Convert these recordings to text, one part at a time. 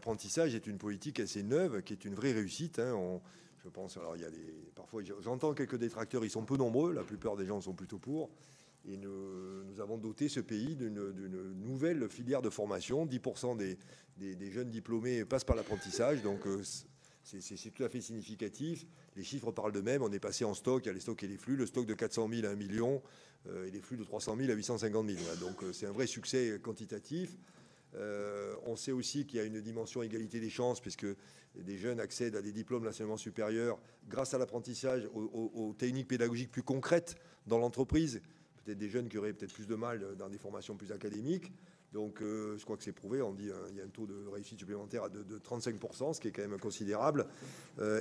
l'apprentissage est une politique assez neuve, qui est une vraie réussite. Je pense, alors parfois j'entends quelques détracteurs, ils sont peu nombreux, la plupart des gens sont plutôt pour. Et nous avons doté ce pays d'une nouvelle filière de formation. 10% des jeunes diplômés passent par l'apprentissage, donc c'est tout à fait significatif. Les chiffres parlent d'eux-mêmes. On est passé en stock, il y a les stocks et les flux, le stock de 400 000 à 1 million et les flux de 300 000 à 850 000. Voilà, donc c'est un vrai succès quantitatif. On sait aussi qu'il y a une dimension égalité des chances, puisque des jeunes accèdent à des diplômes d'enseignement supérieur grâce à l'apprentissage aux techniques pédagogiques plus concrètes dans l'entreprise. Peut-être des jeunes qui auraient peut-être plus de mal dans des formations plus académiques. Donc je crois que c'est prouvé, on dit il y a un taux de réussite supplémentaire de 35%, ce qui est quand même considérable.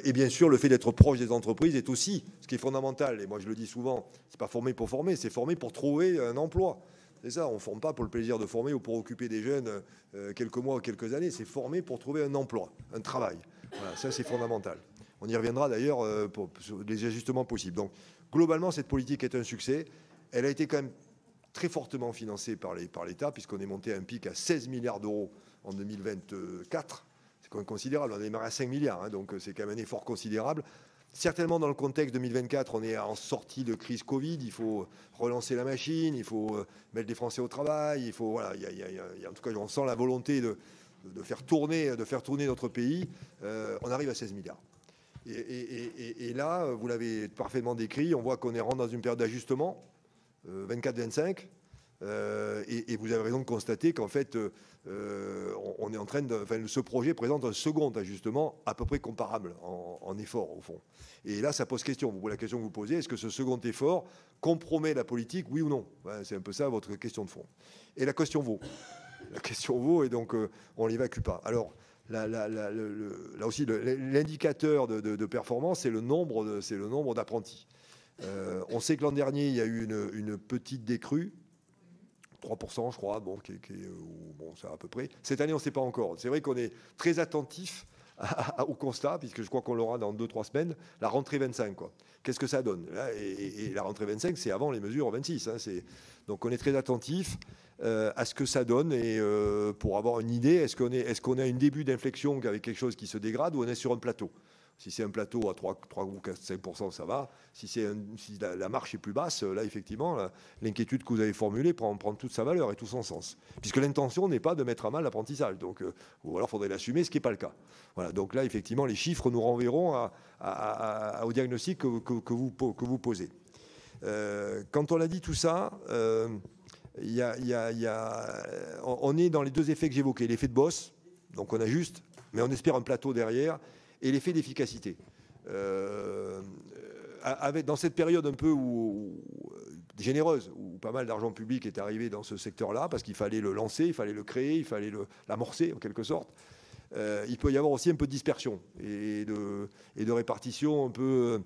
Et bien sûr, le fait d'être proche des entreprises est aussi ce qui est fondamental. Et moi je le dis souvent, c'est pas former pour former, c'est former pour trouver un emploi. C'est ça, on ne forme pas pour le plaisir de former ou pour occuper des jeunes quelques mois ou quelques années, c'est former pour trouver un emploi, un travail. Voilà, ça c'est fondamental. On y reviendra d'ailleurs sur les ajustements possibles. Donc globalement, cette politique est un succès. Elle a été quand même très fortement financée par l'État, puisqu'on est monté à un pic à 16 milliards d'euros en 2024. C'est quand même considérable. On a démarré à 5 milliards, donc c'est quand même un effort considérable. Certainement, dans le contexte 2024, on est en sortie de crise Covid. Il faut relancer la machine, il faut mettre les Français au travail. Il faut, voilà, en tout cas, on sent la volonté de faire tourner notre pays. On arrive à 16 milliards. Et là, vous l'avez parfaitement décrit, on voit qu'on est rentré dans une période d'ajustement. 24-25, et vous avez raison de constater qu'en fait, on est en train ce projet présente un second ajustement à peu près comparable en effort, au fond. Et là, ça pose question. La question que vous posez, est-ce que ce second effort compromet la politique, oui ou non? C'est un peu ça votre question de fond. Et la question vaut. La question vaut, et donc on ne l'évacue pas. Alors, là aussi, l'indicateur de performance, c'est le nombre d'apprentis. On sait que l'an dernier, il y a eu une petite décrue, 3%, je crois, bon, c'est à peu près. Cette année, on ne sait pas encore. C'est vrai qu'on est très attentif au constat, puisque je crois qu'on l'aura dans 2-3 semaines, la rentrée 25. Qu'est-ce que ça donne là, et la rentrée 25, c'est avant les mesures 26. Donc on est très attentif à ce que ça donne, et pour avoir une idée, est-ce qu'on a un début d'inflexion avec quelque chose qui se dégrade, ou on est sur un plateau? Si c'est un plateau à 3 ou 5%, ça va. Si la marche est plus basse, là, effectivement, l'inquiétude que vous avez formulée prend toute sa valeur et tout son sens. Puisque l'intention n'est pas de mettre à mal l'apprentissage. Donc, ou alors, il faudrait l'assumer, ce qui n'est pas le cas. Voilà, donc là, effectivement, les chiffres nous renverront au diagnostic que vous posez. Quand on a dit tout ça, on est dans les deux effets que j'évoquais. L'effet de bosse, donc on ajuste, mais on espère un plateau derrière, et l'effet d'efficacité. Dans cette période un peu généreuse, où pas mal d'argent public est arrivé dans ce secteur-là, parce qu'il fallait le lancer, il fallait le créer, il fallait l'amorcer en quelque sorte, il peut y avoir aussi un peu de dispersion et de répartition un peu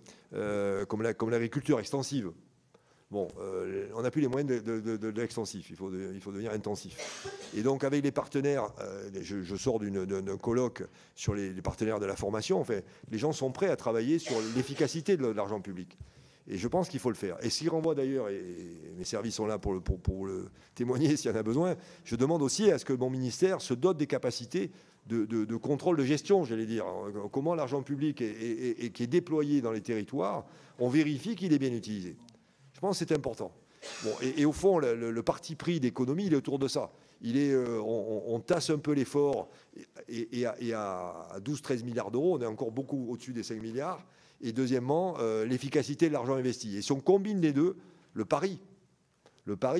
comme l'agriculture extensive. Bon, on n'a plus les moyens de l'extensif, il faut devenir intensif. Et donc avec les partenaires, je sors d'un colloque sur les partenaires de la formation, enfin, les gens sont prêts à travailler sur l'efficacité de l'argent public. Et je pense qu'il faut le faire. Et s'il renvoie d'ailleurs, et mes services sont là pour le témoigner s'il y en a besoin, je demande aussi à ce que mon ministère se dote des capacités de contrôle de gestion, j'allais dire. Comment l'argent public qui est déployé dans les territoires, on vérifie qu'il est bien utilisé. Je pense que c'est important. Bon, et au fond, le parti pris d'économie, il est autour de ça. On tasse un peu l'effort, et à 12-13 milliards d'euros, on est encore beaucoup au-dessus des 5 milliards. Et deuxièmement, l'efficacité de l'argent investi. Et si on combine les deux, le pari,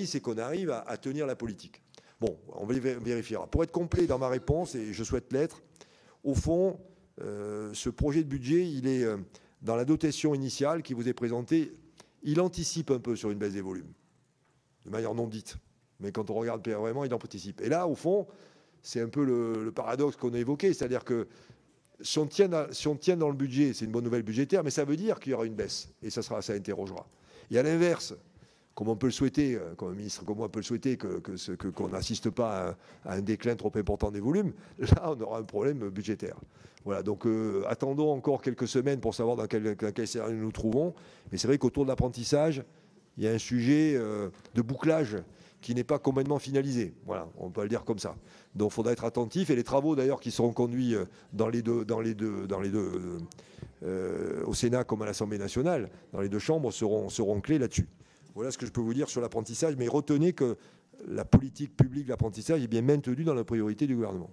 c'est qu'on arrive à tenir la politique. Bon, on vérifiera. Pour être complet dans ma réponse, et je souhaite l'être, au fond, ce projet de budget, il est dans la dotation initiale qui vous est présentée. Il anticipe un peu sur une baisse des volumes, de manière non dite. Mais quand on regarde vraiment, il anticipe. Et là, au fond, c'est un peu le paradoxe qu'on a évoqué. C'est-à-dire que si on tient dans le budget, c'est une bonne nouvelle budgétaire, mais ça veut dire qu'il y aura une baisse. Et ça interrogera. Et à l'inverse, comme on peut le souhaiter, comme un ministre comme moi peut le souhaiter, qu'on n'assiste pas à un déclin trop important des volumes, là, on aura un problème budgétaire. Voilà, donc attendons encore quelques semaines pour savoir dans quel scénario nous nous trouvons. Mais c'est vrai qu'autour de l'apprentissage, il y a un sujet de bouclage qui n'est pas complètement finalisé. Voilà, on peut le dire comme ça. Donc il faudra être attentif. Et les travaux d'ailleurs qui seront conduits au Sénat comme à l'Assemblée nationale, dans les deux chambres, seront clés là-dessus. Voilà ce que je peux vous dire sur l'apprentissage. Mais retenez que la politique publique de l'apprentissage est bien maintenue dans la priorité du gouvernement.